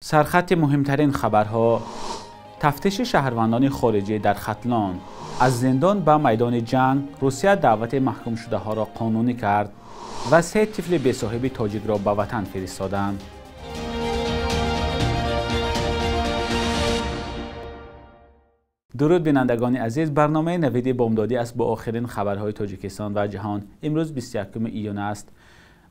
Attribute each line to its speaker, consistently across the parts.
Speaker 1: سرخط مهمترین خبرها: تفتیش شهروندان خارجی در ختلان، از زندان به میدان جنگ، روسیه دعوت محکوم شده ها را قانونی کرد و 3 طفل بی‌صاحب تاجیک را به وطن فرستادند. درود بینندگان عزیز، برنامه نوید بامدادی است با آخرین خبرهای تاجیکستان و جهان. امروز 21 ایون است.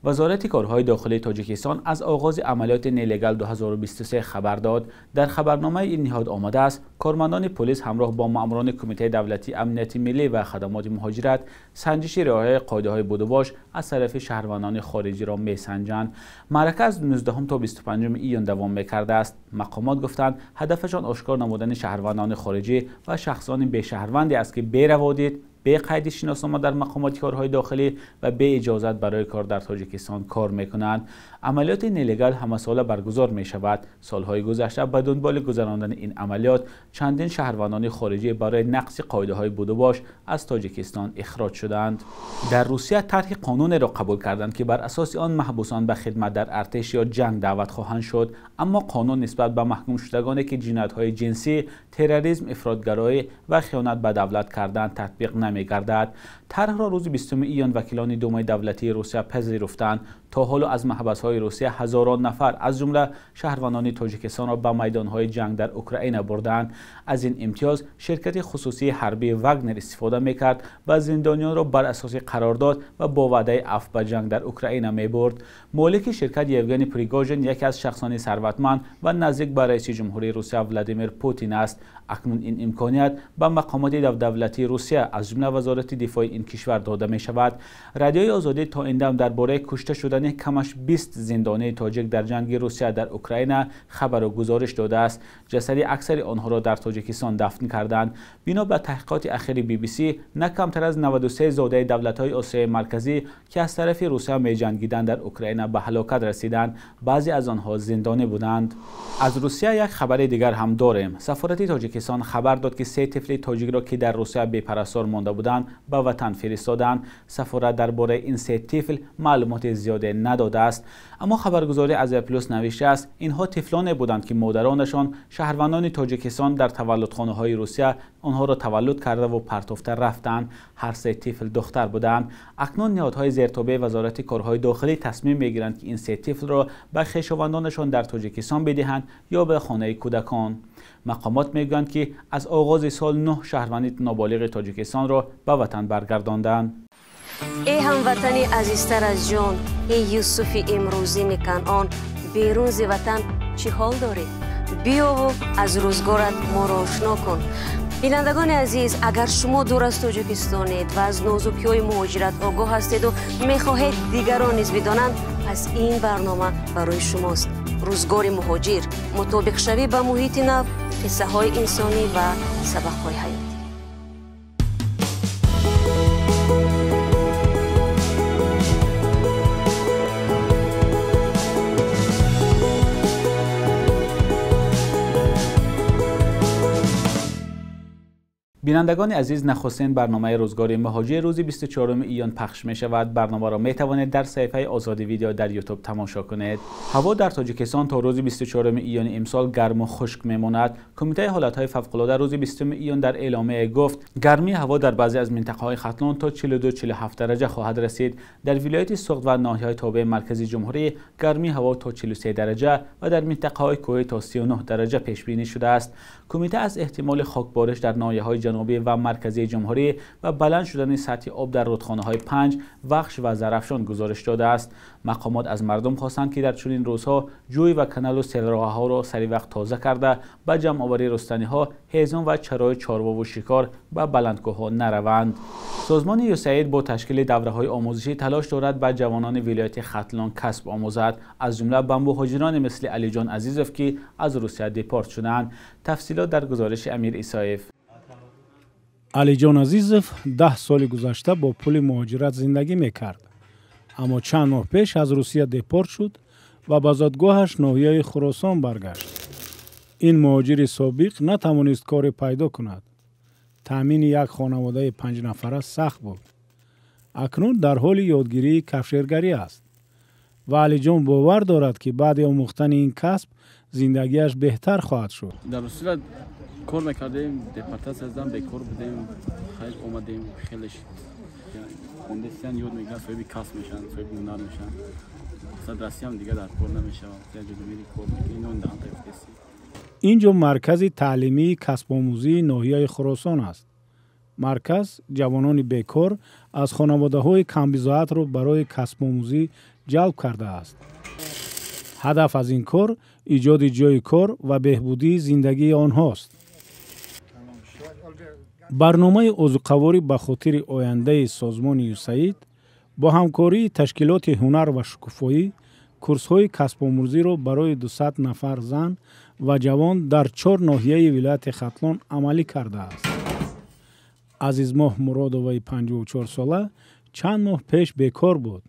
Speaker 1: وزارت کارهای داخلی تاجیکستان از آغاز عملیات نیلگال 2023 خبر داد. در خبرنامه این نهاد آمده است کارمندان پلیس همراه با ماموران کمیته دولتی امنیت ملی و خدمات مهاجرت سنجش رعایت قاعده‌های بود و باش از طرف شهروندان خارجی را می‌سنجند. معرکه از 19 تا 25 ایون دوام می‌کرده است. مقامات گفتند هدفشان آشکار نمودن شهروندان خارجی و شخصان بی شهروندی است که بی روادید، به قید شناسنامه در مقامات کارهای داخلی و به اجازت برای کار در تاجیکستان کار میکنند. عملیات نیلگال همه ساله برگزار می شود. سالهای گذشته به دنبال گذراندن این عملیات چندین شهروندان خارجی برای نقض قاعده های بود و باش از تاجیکستان اخراج شدند. در روسیه طرح قانون را قبول کردند که بر اساس آن محبوسان به خدمت در ارتش یا جنگ دعوت خواهند شد، اما قانون نسبت به محکوم شدگانی که جنایت‌های جنسی، تروریسم، افراطگرایی و خیانت به دولت کردند تطبیق نمی‌گردد. طرح را روز 20 ایون وکیلان دومای دولتی روسیه پذیرفتند. تا حالا از محبس‌های روسیه هزاران نفر از جمله شهروندان تاجیکستان را به میدان‌های جنگ در اوکراین بردند. از این امتیاز شرکت خصوصی حربی واگنر استفاده می‌کرد و زندانیان را بر اساس قرارداد و با وعده عفو به جنگ در اوکراین می‌برد. مالک شرکت یوگنی پریگوژین یکی از شخصان ثروتمند و نزدیک به رئیس جمهوری روسیه ولادیمیر پوتین است. اکنون این امکانیت به مقامات دولتی روسیه از جمله وزارت دفاع این کشور داده می شود. رادیوی آزادی تا این دم درباره کشته شدن کمش 20 زندانی تاجیک در جنگ روسیه در اوکراین خبر و گزارش داده است. جسد اکثر آنها را در تاجیکستان دفن کردند. بنا به تحقیقات اخیر BBC، نه کمتر از 93 زاده دولت‌های آسیای مرکزی که از طرف روسیه می جنگیدند در اوکراین به هلاکت رسیدند. بعضی از آنها زندانی بودند. از روسیه یک خبر دیگر هم داریم. سفارت تاجیکستان خبر داد که 3 طفل تاجیک را که در روسیه بی پرستار مانده بودند به وطن فرستادند. سفارت درباره این 3 طفل معلومات زیاده نداده است، اما خبرگزاری از پلوس نوشته است اینها طفلانی بودند که مادرانشان شهروندان تاجیکستان در تولدخانه‌های روسیه آنها را تولد کرده و پرتافته رفتند. هر 3 طفل دختر بودند. اکنون نهادهای زیرتابع وزارت کارهای داخلی تصمیم میگیرند که این 3 طفل را به خویشاوندانشان در تاجیکستان بدهند یا به خانه کودکان. مقامات میگویند که از آغاز سال 9 شهروند نابالغ تاجیکستان را به وطن برگرداندند.
Speaker 2: ای هموطنی عزیزتر از جان، ای یوسف امروزی کنعان، بیرون ز وطن چی حال داری؟ بیا و از روزگارت ما را آشنا کن. بینندگان عزیز، اگر شما دور از تاجیکستانید و از نازکی‌های مهاجرت آگاه هستید و می‌خواهید دیگران نیز بدانند، پس این برنامه برای شماست. روزگار مهاجر، مطابق شوی به محیط نو، قصه های انسانی و سبق های حیاتی.
Speaker 1: بینندگان عزیز، نخستین برنامه روزگار مهاجر روز 24 ایون پخش می شود. برنامه را می توانید در صفحه آزادی ویدیو در یوتیوب تماشا کنید. هوا در تاجیکستان تا روز 24 ایون امسال گرم و خشک می ماند. کمیته حالتهای فوق‌العاده روز 20 ایون در اعلامیه گفت گرمی هوا در بعضی از منطقه‌های ختلان تا 42-47 درجه خواهد رسید. در ولایت سوخت و ناحیه‌های تابع مرکزی جمهوری گرمی هوا تا 43 درجه و در منطقه‌های کوه تا 39 درجه پیش بینی شده است. کمیته از احتمال خاکبارش در ناحیه‌های جنوبی و مرکزی جمهوری و بلند شدن سطح آب در رودخانه‌های پنج، وخش و زرافشان گزارش داده است. مقامات از مردم خواستند که در چنین روزها جوی و کانال و سیلراه‌ها را سریع وقت تازه کرده به جمع‌آوری رستنی‌ها، هیزم و چرای چاروا و شکار به بلندگوها نروند. سازمان یوساید با تشکیل دوره‌های آموزشی تلاش دارد به جوانان ولایت ختلان کسب آموزد، از جمله به مهاجران مثل علی جان عزیزوف که از روسیه دیپورت شدند. تفصیلات در گزارش امیر اسایف.
Speaker 3: علی جان عزیزوف 10 سال گذشته با پول مهاجرت زندگی میکرد، اما چند ماه پیش از روسیه دیپورت شد و به زادگاهش ناحیه خراسان برگشت. این مهاجر سابق نتوانست کاری پیدا کند. تامین یک خانواده 5 نفره سخت بود. اکنون در حال یادگیری کفشیرگری است و علی جان باور دارد که بعد آموختن این کسب زندگیش بهتر خواهد شد.
Speaker 4: در روسیه کار میکردیم، دپارتاسیون ازم به کار بودیم، خیلی اومدیم، خیلیش مهندسیان یاد میگیرن، صاحب کسب میشن، صاحب هنر میشن. صد رسی هم دیگه در کار نمیشه، یه جور میری کار میکنی، اون دانت افتسی.
Speaker 3: اینجا مرکز تعلیمی کسب آموزی ناحیه خراسان است. مرکز جوانان بیکار از خانواده‌های کمبضاعت را برای کسب آموزی جلب کرده است. هدف از این کار ایجاد جای کار و بهبودی زندگی آنهاست. برنامه عضوقواری به خاطر آینده سازمان یوساید با همکاری تشکیلات هنر و شکوفایی کورس‌های کسب آموزی را برای 200 نفر زن و جوان در 4 ناحیه ولایت ختلان عملی کرده است. عزیزماه مرادوی 54 ساله چند ماه پیش بیکار بود.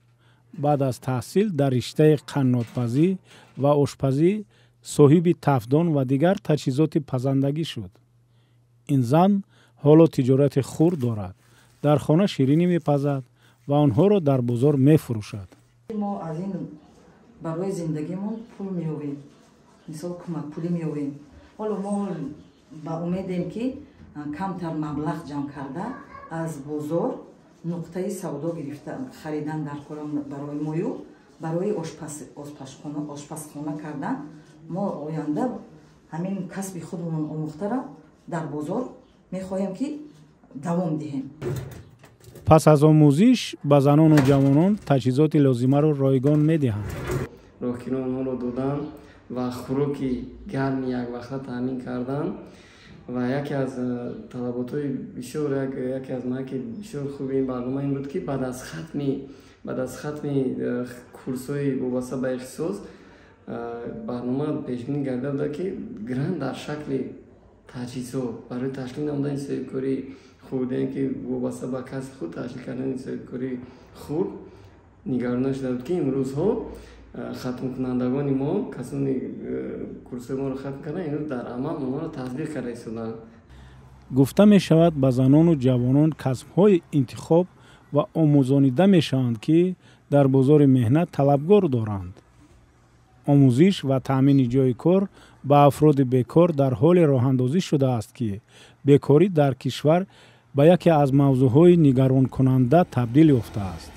Speaker 3: بعد از تحصیل در رشته قنات‌پزی و آشپزی صاحب تفدان و دیگر تجهیزات پزندگی شد. این زن حالا تجارت خور دارد. در خانه شیرینی می‌پزد و آنها را در بازار می‌فروشد.
Speaker 5: ما از این برای زندگیمون پول می‌آوریم. مثلا کمک پولی می‌آوریم. حالا ما با امیدیم که کمتر مبلغ جمع کرده از بازار نقطه سودا گرفتن خریدن در کارم برای مایو برای آشپزخانه کردن ما آینده همین کسب خودمون آموخته را در بازار میخواهیم که دوام دهیم.
Speaker 3: پس از آموزش به زنان و جوانان تجهیزات لازمه را رایگان میدهند.
Speaker 6: راهکنان آنها را دادن و خوراکی گرم یک وقت تامین کردن و یکی از طلبات‌های بسیار یکی از ما که بسیار خوب این برنامه این بود که بعد از ختم کورس‌های وابسته به اختصاص برنامه پیش بینی کرده بود که گرانت در شکل تجهیزات برای تشکیل نمودن صاحبکاری خود که وابسته به کسب خود تشکیل کردن صاحبکاری خود نگرانی شده بود که امروز ها ختم کنندگان ما کسانی کورس‌های ما رو ختم کردن اینو در عمل ما رو تطبیق کرده ایستادن.
Speaker 3: گفته می شود به زنان و جوانان کسب‌های انتخاب و آموزانیده می شوند که در بازار مهنت طلبگار دارند. آموزش و تامین جای کار به افراد بیکار در حال راه‌اندازی شده است که بیکاری در کشور به یکی از موضوعهای نگران کننده تبدیل یافته است.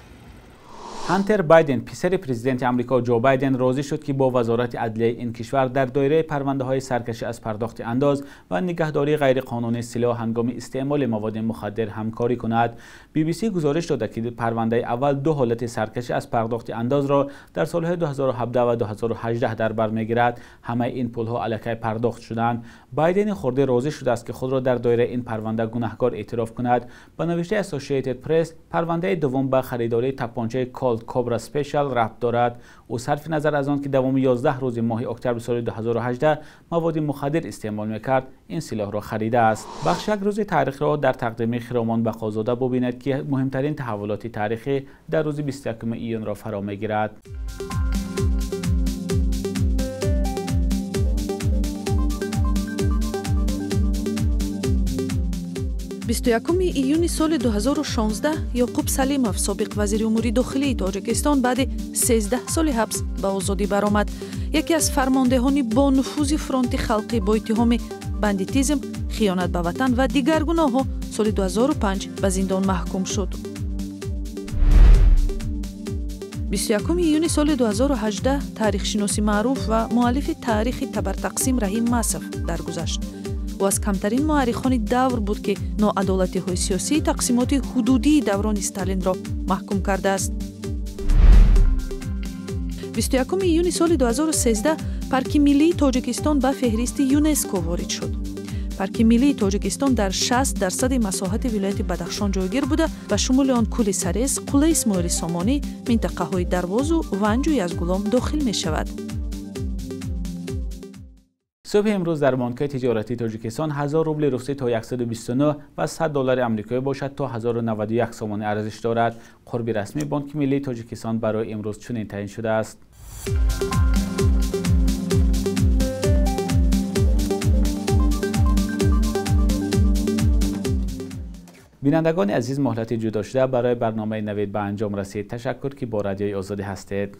Speaker 1: هانتر بایدن پسر پرزیدنت آمریکا جو بایدن راضی شد که با وزارت عدلیه این کشور در دایره پرونده‌های سرکشی از پرداخت انداز و نگهداری غیرقانونی سلاح هنگام استعمال مواد مخدر همکاری کند. BBC گزارش داده که پرونده اول 2 حالت سرکشی از پرداخت انداز را در سال‌های 2017 و 2018 در بر می‌گیرد. همه این پول‌ها علیه پرداخت شدند. بایدن خورده راضی شده است که خود را در دایره این پرونده گناهکار اعتراف کند. به نوشته اسوسییتد پرس پرونده دوم به خریداری تپانچه کولت کوبرا اسپیشال ربط دارد. او صرف نظر از آن که دوام 11 روز ماه اکتبر سال 2018 مواد مخدر استعمال میکرد این سلاح را خریده است. بخش یک روز تاریخ را در تقدیم خرامان بقازاده ببینید که مهمترین تحولات تاریخی در روز 21 ایون را فرا میگیرد.
Speaker 7: 21 ایون سال 2016 یعقوب سلیمов سابق وزیر امور داخلی تاجیکستان بعد 13 سال حبس به آزادی برآمد. یکی از فرماندهان با نفوذ فرانت خلقی با اتهام بندیتیزم، خیانت به وطن و دیگر گناه‌ها سال 2005 به زندان محکوم شد. 21 ایون سال 2018 تاریخ شناسی معروف و مؤلف تاریخ تبر تقسیم رحیم مصف درگذشت. او از کمترین مورخان دور بود که ناعدالتی‌های سیاسی تقسیمات حدودی دوران استالین را محکوم کرده است. 21 ایون سال 2013 پارک ملی تاجیکستان به فهرست یونسکو وارد شد. پارک ملی تاجیکستان در 60% مساحت ولایت بدخشان جایگیر بوده و شمول آن کوه سرس، قلعه اسماعیل سامانی، منطقه‌های درواز و ونجوی از گلام داخل می شود.
Speaker 1: صبح امروز در بانک‌های تجارتی تاجیکستان 1000 روبل روسی تا 129 و $100 آمریکایی باشد تا 1091 سومانی ارزش دارد. قرب رسمی بانک ملی تاجیکستان برای امروز چنین تعیین شده است. بینندگان عزیز، مهلت جدا شده برای برنامه نوید به انجام رسید. تشکر که با رادیوی آزادی هستید.